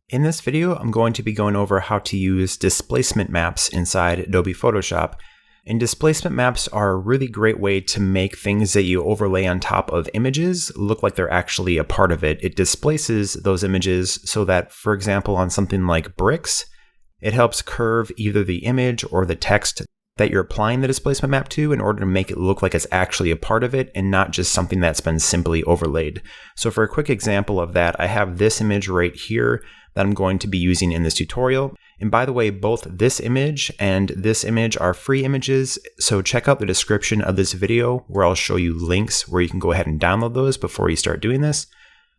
In this video, I'm going to be going over how to use displacement maps inside Adobe Photoshop. And displacement maps are a really great way to make things that you overlay on top of images look like they're actually a part of it. It displaces those images so that, for example, on something like bricks, it helps curve either the image or the text that you're applying the displacement map to in order to make it look like it's actually a part of it and not just something that's been simply overlaid. So for a quick example of that, I have this image right here that I'm going to be using in this tutorial. And by the way, both this image and this image are free images, so check out the description of this video where I'll show you links where you can go ahead and download those before you start doing this.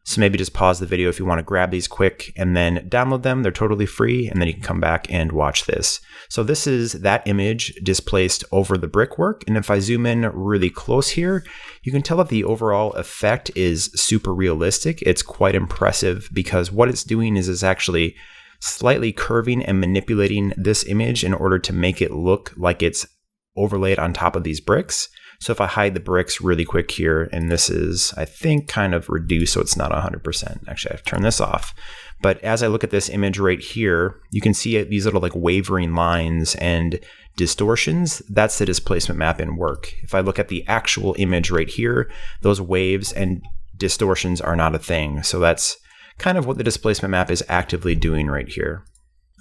So maybe just pause the video if you want to grab these quick and then download them. They're totally free, and then you can come back and watch this. So this is that image displaced over the brickwork. And if I zoom in really close here, you can tell that the overall effect is super realistic. It's quite impressive because what it's doing is it's actually slightly curving and manipulating this image in order to make it look like it's overlaid on top of these bricks. So if I hide the bricks really quick here, and this is, I think, kind of reduced so it's not 100%. Actually, I have to turn this off. But as I look at this image right here, you can see these little like wavering lines and distortions. That's the displacement map in work. If I look at the actual image right here, those waves and distortions are not a thing. So that's kind of what the displacement map is actively doing right here.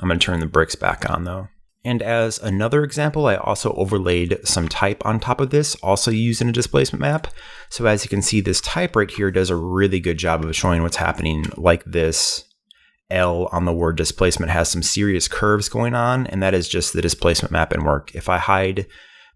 I'm going to turn the bricks back on though. And as another example, I also overlaid some type on top of this, also using a displacement map. So as you can see, this type right here does a really good job of showing what's happening. Like this L on the word displacement has some serious curves going on, and that is just the displacement map in work. If I hide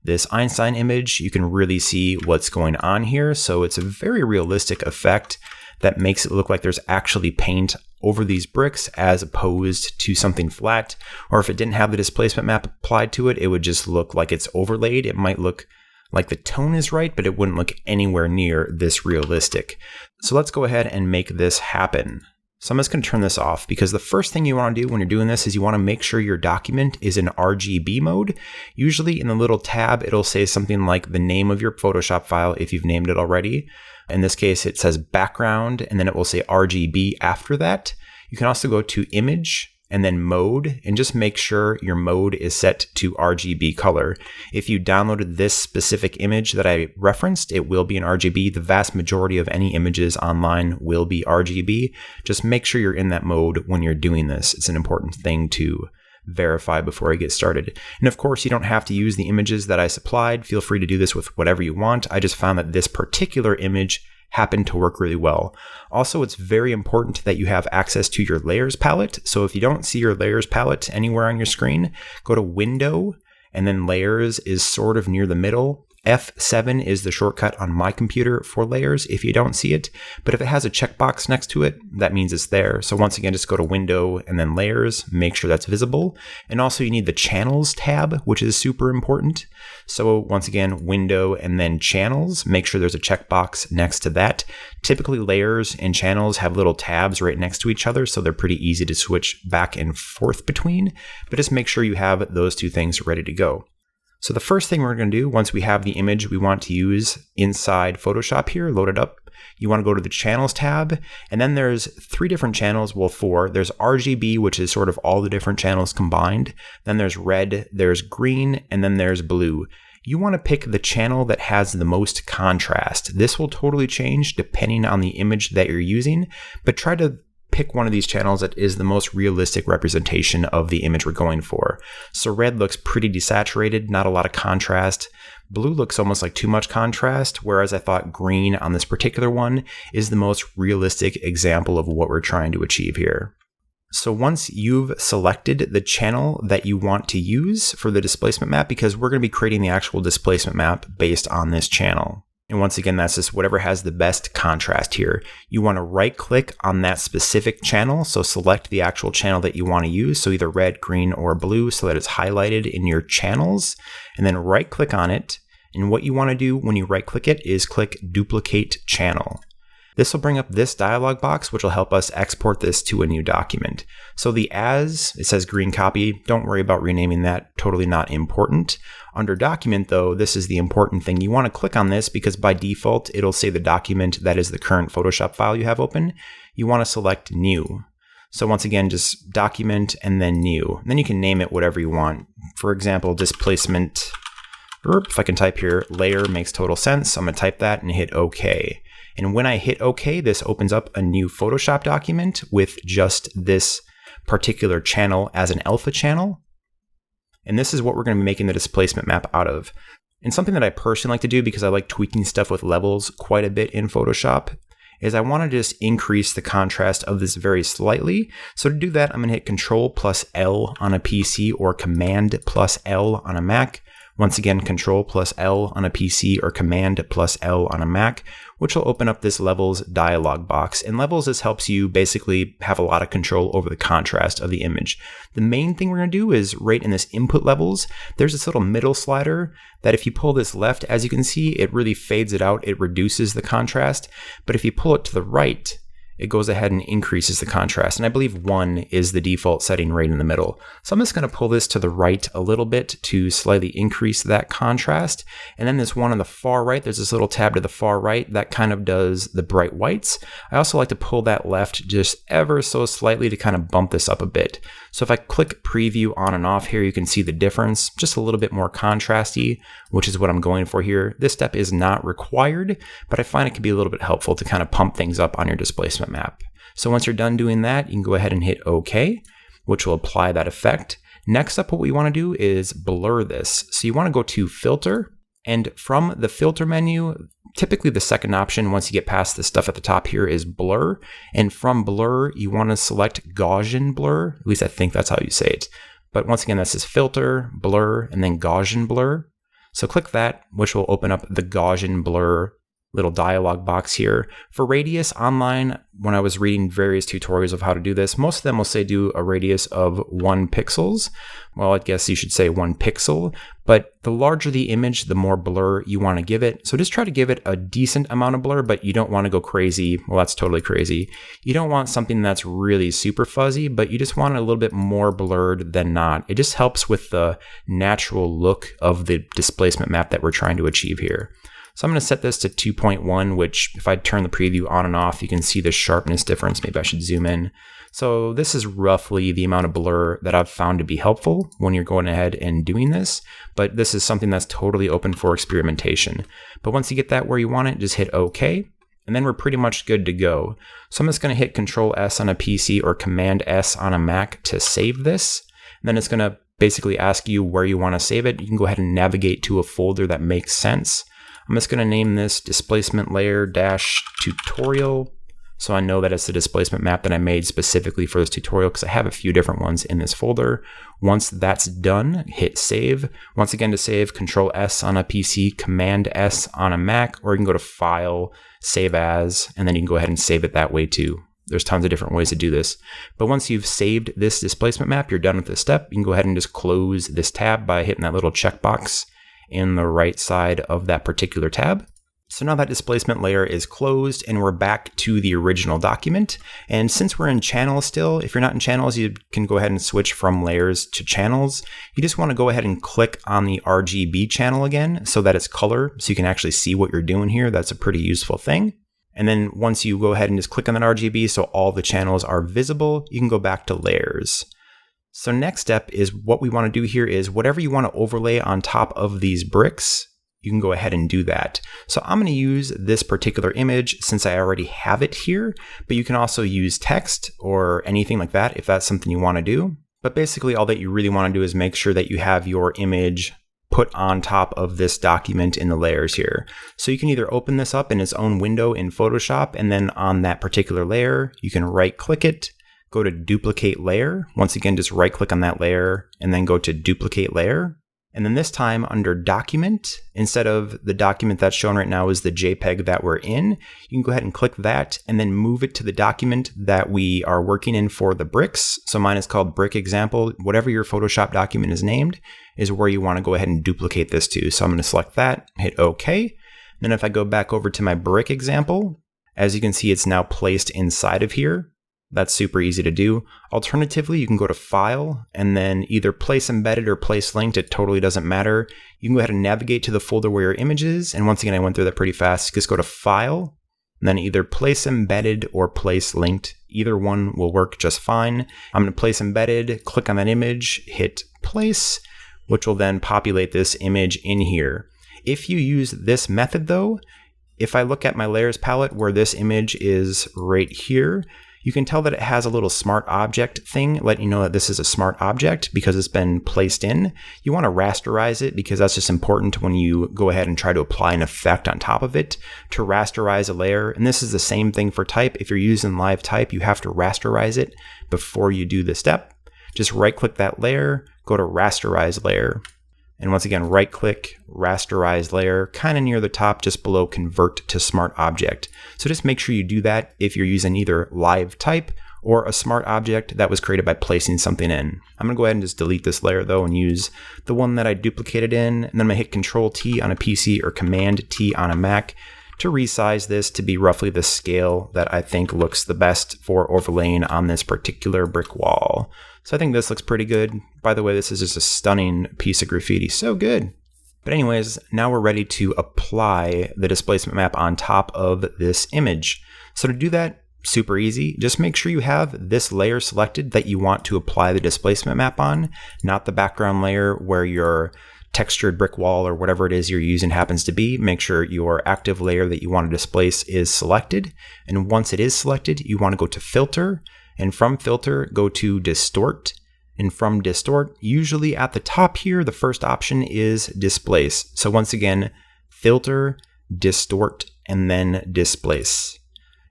this Einstein image, you can really see what's going on here. So it's a very realistic effect that makes it look like there's actually paint over these bricks as opposed to something flat. Or if it didn't have the displacement map applied to it, it would just look like it's overlaid. It might look like the tone is right, but it wouldn't look anywhere near this realistic. So let's go ahead and make this happen. So I'm just going to turn this off because the first thing you want to do when you're doing this is you want to make sure your document is in RGB mode. Usually in the little tab, it'll say something like the name of your Photoshop file if you've named it already. In this case, it says background, and then it will say RGB after that. You can also go to image and then mode, and just make sure your mode is set to RGB color. If you downloaded this specific image that I referenced, it will be in RGB. The vast majority of any images online will be RGB. Just make sure you're in that mode when you're doing this. It's an important thing to verify before I get started. And of course, you don't have to use the images that I supplied. Feel free to do this with whatever you want. I just found that this particular image happened to work really well. Also, it's very important that you have access to your layers palette. So if you don't see your layers palette anywhere on your screen, go to Window, and then Layers is sort of near the middle. F7 is the shortcut on my computer for layers if you don't see it, but if it has a checkbox next to it, that means it's there. So once again, just go to Window and then Layers, make sure that's visible. And also you need the Channels tab, which is super important. So once again, Window and then Channels, make sure there's a checkbox next to that. Typically layers and channels have little tabs right next to each other, so they're pretty easy to switch back and forth between, but just make sure you have those two things ready to go. So the first thing we're going to do once we have the image we want to use inside Photoshop here loaded up, you want to go to the Channels tab, and then there's three different channels, well four. There's RGB, which is sort of all the different channels combined. Then there's red, there's green, and then there's blue. You want to pick the channel that has the most contrast. This will totally change depending on the image that you're using, but try to pick one of these channels that is the most realistic representation of the image we're going for. So red looks pretty desaturated, not a lot of contrast. Blue looks almost like too much contrast, whereas I thought green on this particular one is the most realistic example of what we're trying to achieve here. So once you've selected the channel that you want to use for the displacement map, because we're going to be creating the actual displacement map based on this channel. And once again, that's just whatever has the best contrast here. You want to right click on that specific channel. So select the actual channel that you want to use. So either red, green, or blue so that it's highlighted in your channels, and then right click on it. And what you want to do when you right click it is click duplicate channel. This will bring up this dialog box, which will help us export this to a new document. So the as, it says green copy. Don't worry about renaming that, totally not important. Under document though, this is the important thing. You want to click on this because by default, it'll say the document that is the current Photoshop file you have open. You want to select new. So once again, just document and then new. And then you can name it whatever you want. For example, displacement, if I can type here, layer makes total sense. So I'm gonna type that and hit OK. And when I hit OK, this opens up a new Photoshop document with just this particular channel as an alpha channel. And this is what we're gonna be making the displacement map out of. And something that I personally like to do, because I like tweaking stuff with levels quite a bit in Photoshop, is I want to just increase the contrast of this very slightly. So to do that, I'm going to hit Control plus L on a PC or Command plus L on a Mac. Once again, Control plus L on a PC or Command plus L on a Mac, which will open up this Levels dialog box. And Levels, this helps you basically have a lot of control over the contrast of the image. The main thing we're going to do is right in this input levels, there's this little middle slider that if you pull this left, as you can see, it really fades it out. It reduces the contrast. But if you pull it to the right, it goes ahead and increases the contrast. And I believe 1 is the default setting right in the middle. So I'm just going to pull this to the right a little bit to slightly increase that contrast. And then this one on the far right, there's this little tab to the far right that kind of does the bright whites. I also like to pull that left just ever so slightly to kind of bump this up a bit. So if I click preview on and off here, you can see the difference, just a little bit more contrasty, which is what I'm going for here. This step is not required, but I find it can be a little bit helpful to kind of pump things up on your displacement map. So once you're done doing that, you can go ahead and hit OK, which will apply that effect. Next up, what we want to do is blur this. So you want to go to Filter, and from the Filter menu, typically the second option once you get past the stuff at the top here is Blur. And from Blur, you want to select Gaussian Blur. At least I think that's how you say it. But once again, this is Filter, Blur, and then Gaussian Blur. So click that, which will open up the Gaussian Blur little dialog box here. For radius online, when I was reading various tutorials of how to do this, most of them will say do a radius of 1 pixels. Well, I guess you should say 1 pixel, but the larger the image, the more blur you want to give it. So just try to give it a decent amount of blur, but you don't want to go crazy. Well, that's totally crazy. You don't want something that's really super fuzzy, but you just want it a little bit more blurred than not. It just helps with the natural look of the displacement map that we're trying to achieve here. So I'm going to set this to 2.1, which if I turn the preview on and off, you can see the sharpness difference. Maybe I should zoom in. So this is roughly the amount of blur that I've found to be helpful when you're going ahead and doing this, but this is something that's totally open for experimentation. But once you get that where you want it, just hit OK, and then we're pretty much good to go. So I'm just going to hit Control S on a PC or Command S on a Mac to save this. And then it's going to basically ask you where you want to save it. You can go ahead and navigate to a folder that makes sense. I'm just going to name this displacement layer -tutorial. So I know that it's the displacement map that I made specifically for this tutorial because I have a few different ones in this folder. Once that's done, hit save. Once again, to save, Control S on a PC, Command S on a Mac, or you can go to File, Save As, and then you can go ahead and save it that way too. There's tons of different ways to do this. But once you've saved this displacement map, you're done with this step. You can go ahead and just close this tab by hitting that little checkbox in the right side of that particular tab. So now that displacement layer is closed and we're back to the original document. And since we're in channels still, if you're not in channels, you can go ahead and switch from layers to channels. You just want to go ahead and click on the RGB channel again so that it's color, so you can actually see what you're doing here. That's a pretty useful thing. And then once you go ahead and just click on that RGB so all the channels are visible, you can go back to layers. So next step is what we want to do here is whatever you want to overlay on top of these bricks, you can go ahead and do that. So I'm going to use this particular image since I already have it here, but you can also use text or anything like that if that's something you want to do. But basically all that you really want to do is make sure that you have your image put on top of this document in the layers here. So you can either open this up in its own window in Photoshop, and then on that particular layer, you can right click it, go to duplicate layer. Once again, just right click on that layer and then go to duplicate layer. And then this time under document, instead of the document that's shown right now is the JPEG that we're in, you can go ahead and click that and then move it to the document that we are working in for the bricks. So mine is called brick example. Whatever your Photoshop document is named is where you want to go ahead and duplicate this to. So I'm going to select that, hit OK. Then if I go back over to my brick example, as you can see, it's now placed inside of here. That's super easy to do. Alternatively, you can go to File and then either Place Embedded or Place Linked. It totally doesn't matter. You can go ahead and navigate to the folder where your image is. And once again, I went through that pretty fast. Just go to File and then either Place Embedded or Place Linked Either one will work just fine. I'm going to place embedded, click on that image, hit place, which will then populate this image in here. If you use this method though, if I look at my layers palette where this image is right here, you can tell that it has a little smart object thing, letting you know that this is a smart object because it's been placed in. You want to rasterize it because that's just important when you go ahead and try to apply an effect on top of it to rasterize a layer. And this is the same thing for type. If you're using live type, you have to rasterize it before you do the step. Just right click that layer, go to rasterize layer. And once again, right click, rasterize layer, kind of near the top, just below convert to smart object. So just make sure you do that if you're using either live type or a smart object that was created by placing something in. I'm gonna go ahead and just delete this layer though and use the one that I duplicated in. And then I'm gonna hit Control T on a PC or Command T on a Mac to resize this to be roughly the scale that I think looks the best for overlaying on this particular brick wall. So I think this looks pretty good. By the way, this is just a stunning piece of graffiti, so good. But anyways, now we're ready to apply the displacement map on top of this image. So to do that, super easy. Just make sure you have this layer selected that you want to apply the displacement map on, not the background layer where your textured brick wall or whatever it is you're using happens to be. Make sure your active layer that you want to displace is selected. And once it is selected, you want to go to Filter. And from Filter, go to Distort. And from Distort, usually at the top here, the first option is Displace. So once again, Filter, Distort, and then Displace.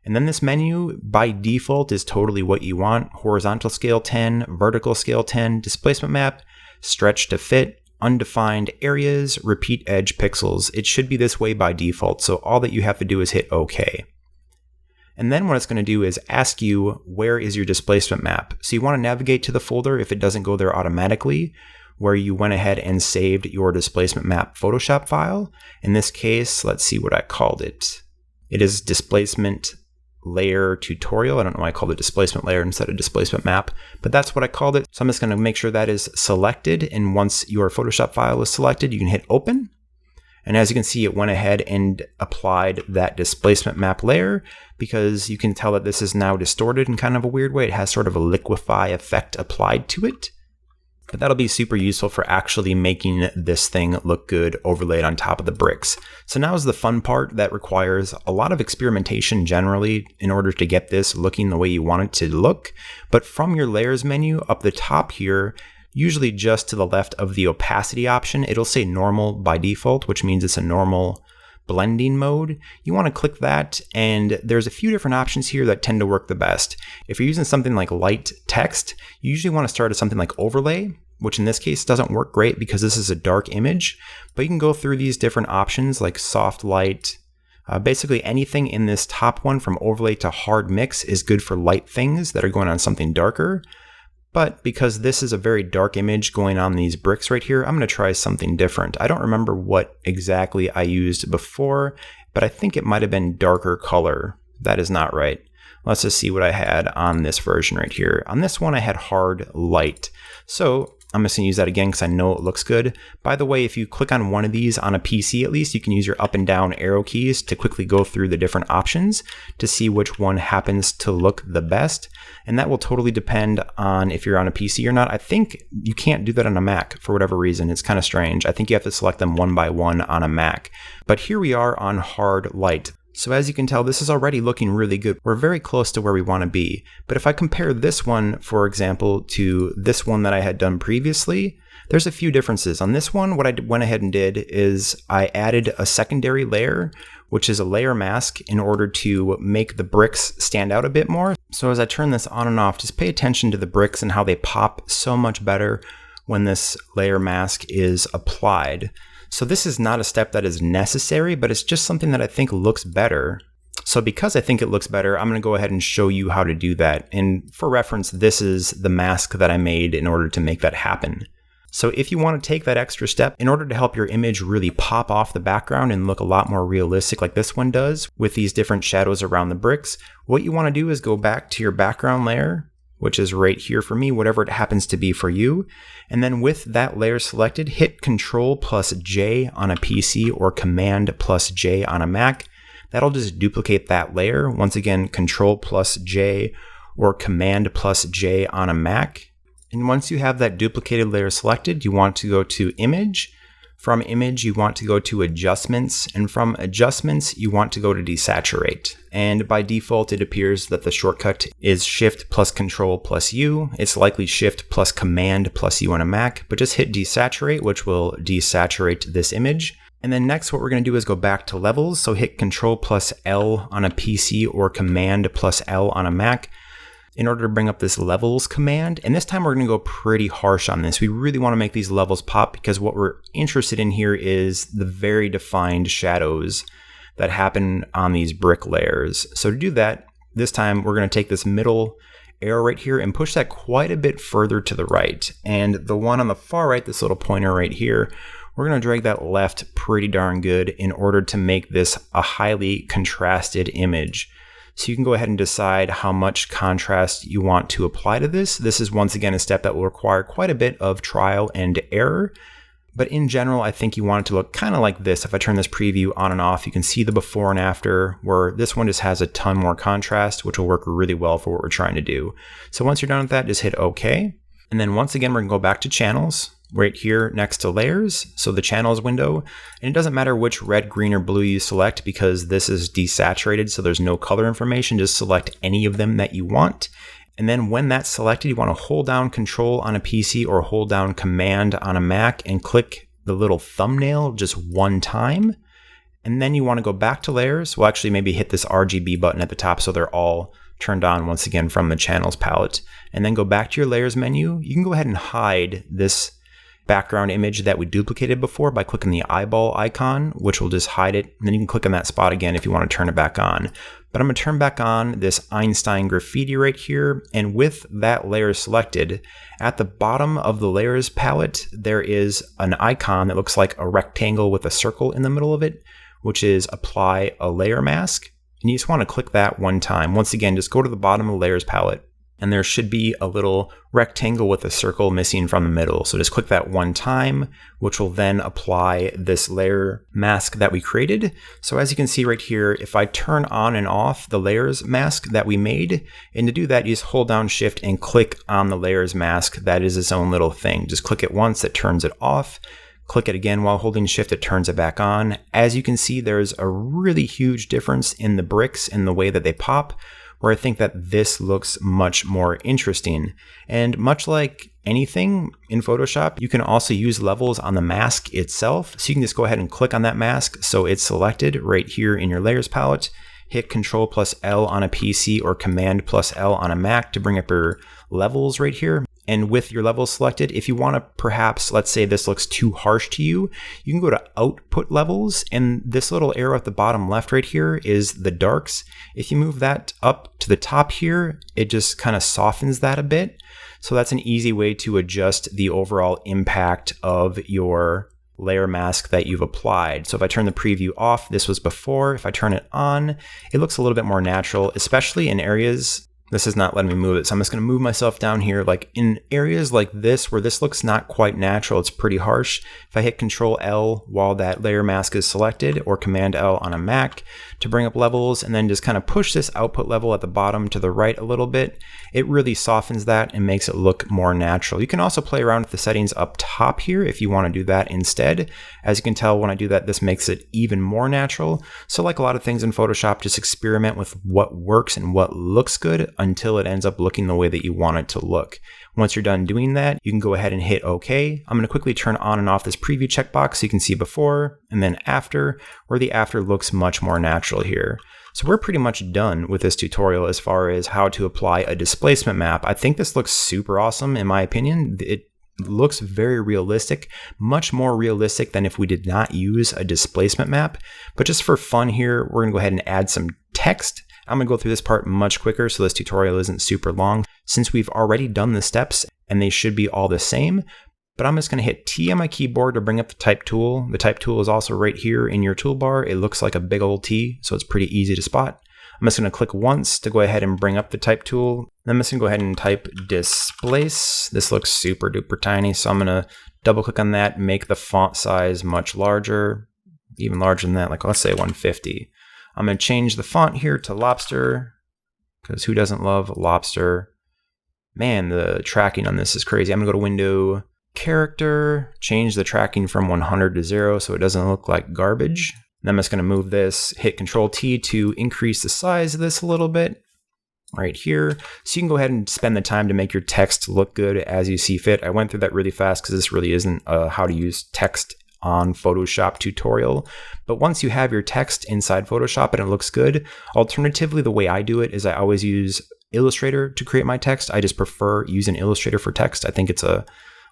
And then this menu, by default, is totally what you want. Horizontal scale 10, vertical scale 10, displacement map, stretch to fit, undefined areas, repeat edge pixels. It should be this way by default. So all that you have to do is hit OK. And then what it's going to do is ask you, where is your displacement map? So you want to navigate to the folder if it doesn't go there automatically, where you went ahead and saved your displacement map Photoshop file. In this case, let's see what I called it. It is displacement layer tutorial. I don't know why I called it displacement layer instead of displacement map, but that's what I called it. So I'm just going to make sure that is selected. And once your Photoshop file is selected, you can hit open. And as you can see, it went ahead and applied that displacement map layer because you can tell that this is now distorted in kind of a weird way. It has sort of a liquefy effect applied to it. But that'll be super useful for actually making this thing look good overlaid on top of the bricks. So now is the fun part that requires a lot of experimentation generally in order to get this looking the way you want it to look. But from your layers menu up the top here, usually just to the left of the opacity option, it'll say normal by default, which means it's a normal blending mode. You want to click that, and there's a few different options here that tend to work the best. If you're using something like light text, you usually want to start at something like overlay, which in this case doesn't work great because this is a dark image, but you can go through these different options like soft light. Basically anything in this top one from overlay to hard mix is good for light things that are going on something darker. But because this is a very dark image going on these bricks right here, I'm going to try something different. I don't remember what exactly I used before, but I think it might have been darker color. That is not right. Let's just see what I had on this version right here. On this one, I had hard light. So I'm just gonna use that again because I know it looks good. By the way, if you click on one of these on a PC at least, you can use your up and down arrow keys to quickly go through the different options to see which one happens to look the best. And that will totally depend on if you're on a PC or not. I think you can't do that on a Mac for whatever reason. It's kind of strange. I think you have to select them one by one on a Mac. But here we are on hard light. So as you can tell, this is already looking really good. We're very close to where we want to be. But if I compare this one, for example, to this one that I had done previously, there's a few differences. On this one, what I went ahead and did is I added a secondary layer, which is a layer mask in order to make the bricks stand out a bit more. So as I turn this on and off, just pay attention to the bricks and how they pop so much better when this layer mask is applied. So this is not a step that is necessary, but it's just something that I think looks better. So because I think it looks better, I'm going to go ahead and show you how to do that. And for reference, this is the mask that I made in order to make that happen. So if you want to take that extra step in order to help your image really pop off the background and look a lot more realistic like this one does with these different shadows around the bricks, what you want to do is go back to your background layer, which is right here for me, whatever it happens to be for you. And then with that layer selected, hit Control+J on a PC or Command+J on a Mac. That'll just duplicate that layer. Once again, Control+J or Command plus J on a Mac. And once you have that duplicated layer selected, you want to go to Image. From Image, you want to go to Adjustments, and from Adjustments, you want to go to Desaturate. And by default, it appears that the shortcut is Shift plus Control plus U. It's likely Shift plus Command plus U on a Mac, but just hit Desaturate, which will desaturate this image. And then next, what we're going to do is go back to Levels. So hit Control plus L on a PC or Command plus L on a Mac in order to bring up this levels command. And this time we're going to go pretty harsh on this. We really want to make these levels pop because what we're interested in here is the very defined shadows that happen on these brick layers. So to do that, this time we're going to take this middle arrow right here and push that quite a bit further to the right. And the one on the far right, this little pointer right here, we're going to drag that left pretty darn good in order to make this a highly contrasted image. So you can go ahead and decide how much contrast you want to apply to this. This is once again a step that will require quite a bit of trial and error. But in general, I think you want it to look kind of like this. If I turn this preview on and off, you can see the before and after, where this one just has a ton more contrast, which will work really well for what we're trying to do. So once you're done with that, just hit OK. And then once again, we're going to go back to Channels, right here next to Layers, so the Channels window. And it doesn't matter which red, green, or blue you select because this is desaturated, so there's no color information. Just select any of them that you want. And then when that's selected, you want to hold down Control on a PC or hold down Command on a Mac and click the little thumbnail just one time. And then you want to go back to Layers. Well, actually, maybe hit this RGB button at the top so they're all turned on once again from the Channels palette. And then go back to your Layers menu. You can go ahead and hide this background image that we duplicated before by clicking the eyeball icon, which will just hide it. And then you can click on that spot again if you want to turn it back on. But I'm going to turn back on this Einstein graffiti right here. And with that layer selected, at the bottom of the Layers palette, there is an icon that looks like a rectangle with a circle in the middle of it, which is Apply a Layer Mask. And you just want to click that one time. Once again, just go to the bottom of the Layers palette, and there should be a little rectangle with a circle missing from the middle. So just click that one time, which will then apply this layer mask that we created. So as you can see right here, if I turn on and off the layers mask that we made, and to do that, you just hold down Shift and click on the layers mask. That is its own little thing. Just click it once, it turns it off. Click it again while holding Shift, it turns it back on. As you can see, there's a really huge difference in the bricks and the way that they pop, where I think that this looks much more interesting. And much like anything in Photoshop, you can also use levels on the mask itself. So you can just go ahead and click on that mask so it's selected right here in your Layers palette. Hit Control plus L on a PC or Command plus L on a Mac to bring up your levels right here. And with your levels selected, if you want to perhaps, let's say this looks too harsh to you, you can go to Output Levels, and this little arrow at the bottom left right here is the darks. If you move that up to the top here, it just kind of softens that a bit. So that's an easy way to adjust the overall impact of your layer mask that you've applied. So if I turn the preview off, this was before. If I turn it on, it looks a little bit more natural, especially in areas. This is not letting me move it, so I'm just going to move myself down here. Like in areas like this where this looks not quite natural, it's pretty harsh. If I hit Control L while that layer mask is selected, or Command L on a Mac to bring up levels, and then just kind of push this output level at the bottom to the right a little bit, it really softens that and makes it look more natural. You can also play around with the settings up top here if you want to do that instead. As you can tell, when I do that, this makes it even more natural. So like a lot of things in Photoshop, just experiment with what works and what looks good until it ends up looking the way that you want it to look. Once you're done doing that, you can go ahead and hit OK. I'm going to quickly turn on and off this preview checkbox so you can see before and then after, where the after looks much more natural here. So we're pretty much done with this tutorial as far as how to apply a displacement map. I think this looks super awesome in my opinion. It looks very realistic, much more realistic than if we did not use a displacement map. But just for fun here, we're going to go ahead and add some text. I'm going to go through this part much quicker so this tutorial isn't super long, since we've already done the steps and they should be all the same. But I'm just going to hit T on my keyboard to bring up the type tool. The type tool is also right here in your toolbar. It looks like a big old T, so it's pretty easy to spot. I'm just going to click once to go ahead and bring up the type tool. Then I'm just going to go ahead and type displace. This looks super duper tiny, so I'm going to double click on that, make the font size much larger, even larger than that, like let's say 150. I'm going to change the font here to Lobster, because who doesn't love lobster? Man, the tracking on this is crazy. I'm gonna go to Window, Character, change the tracking from 100 to 0 so it doesn't look like garbage. Then I'm just gonna move this, hit Control T to increase the size of this a little bit right here. So you can go ahead and spend the time to make your text look good as you see fit. I went through that really fast because this really isn't a how to use text on Photoshop tutorial. But once you have your text inside Photoshop and it looks good, alternatively, the way I do it is I always use Illustrator to create my text. I just prefer using Illustrator for text. I think it's a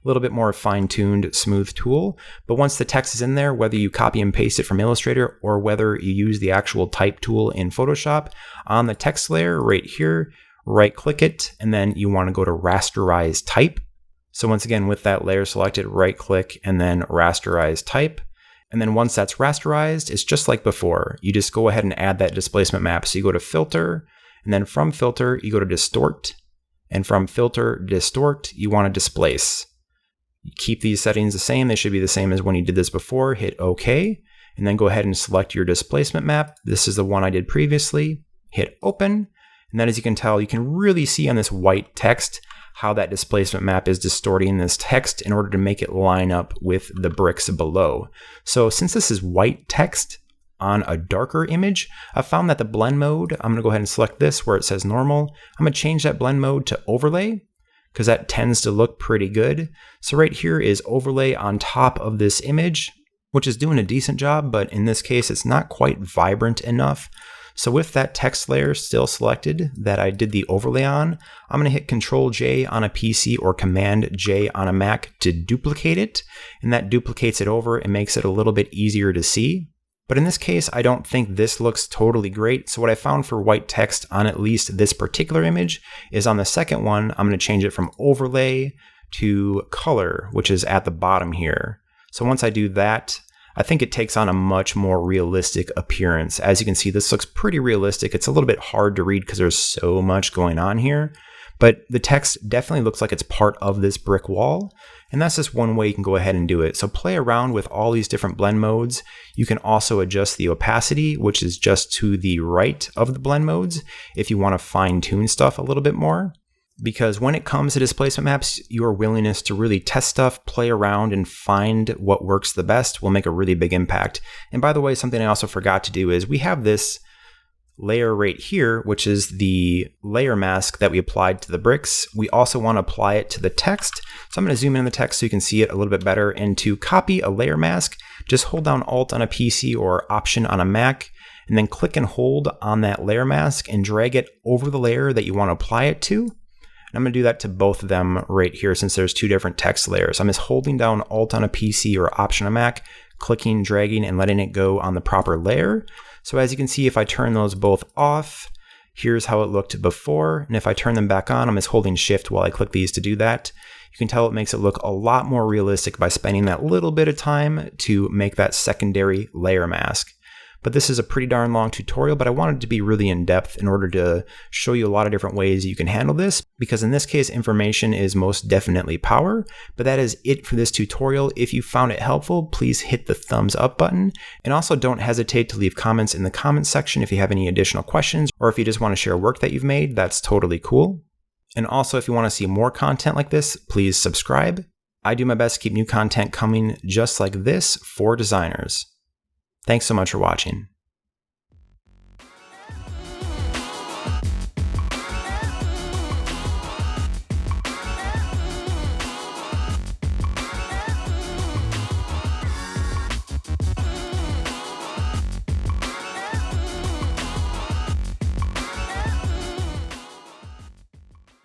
little bit more fine-tuned, smooth tool. But once the text is in there, whether you copy and paste it from Illustrator or whether you use the actual type tool in Photoshop, on the text layer right here, right-click it, and then you want to go to Rasterize Type. So once again, with that layer selected, right-click and then Rasterize Type. And then once that's rasterized, it's just like before. You just go ahead and add that displacement map. So you go to Filter, and then from Filter, you go to Distort. And from Filter, Distort, you want to Displace. You keep these settings the same. They should be the same as when you did this before. Hit OK, and then go ahead and select your displacement map. This is the one I did previously. Hit Open, and then as you can tell, you can really see on this white text how that displacement map is distorting this text in order to make it line up with the bricks below. So since this is white text on a darker image, I found that the blend mode, I'm going to go ahead and select this where it says normal. I'm going to change that blend mode to overlay, because that tends to look pretty good. So right here is overlay on top of this image, which is doing a decent job, but in this case, it's not quite vibrant enough. So with that text layer still selected that I did the overlay on, I'm gonna hit Control J on a PC or Command J on a Mac to duplicate it, and that duplicates it over and makes it a little bit easier to see. But in this case, I don't think this looks totally great. So what I found for white text on at least this particular image is on the second one, I'm going to change it from overlay to color, which is at the bottom here. So once I do that, I think it takes on a much more realistic appearance. As you can see, this looks pretty realistic. It's a little bit hard to read because there's so much going on here, but the text definitely looks like it's part of this brick wall. And that's just one way you can go ahead and do it. So play around with all these different blend modes. You can also adjust the opacity, which is just to the right of the blend modes, if you want to fine tune stuff a little bit more. Because when it comes to displacement maps, your willingness to really test stuff, play around, and find what works the best will make a really big impact. And by the way, something I also forgot to do is we have this layer right here, which is the layer mask that we applied to the bricks. We also want to apply it to the text. So I'm going to zoom in on the text so you can see it a little bit better. And to copy a layer mask, just hold down Alt on a PC or Option on a Mac, and then click and hold on that layer mask and drag it over the layer that you want to apply it to. And I'm going to do that to both of them right here since there's two different text layers. I'm just holding down Alt on a PC or Option on a Mac, clicking, dragging, and letting it go on the proper layer. So as you can see, if I turn those both off, here's how it looked before. And if I turn them back on, I'm just holding Shift while I click these to do that. You can tell it makes it look a lot more realistic by spending that little bit of time to make that secondary layer mask. But this is a pretty darn long tutorial, but I wanted to be really in depth in order to show you a lot of different ways you can handle this, because in this case, information is most definitely power. But that is it for this tutorial. If you found it helpful, please hit the thumbs up button. And also don't hesitate to leave comments in the comments section if you have any additional questions, or if you just want to share work that you've made, that's totally cool. And also, if you want to see more content like this, please subscribe. I do my best to keep new content coming just like this for designers. Thanks so much for watching.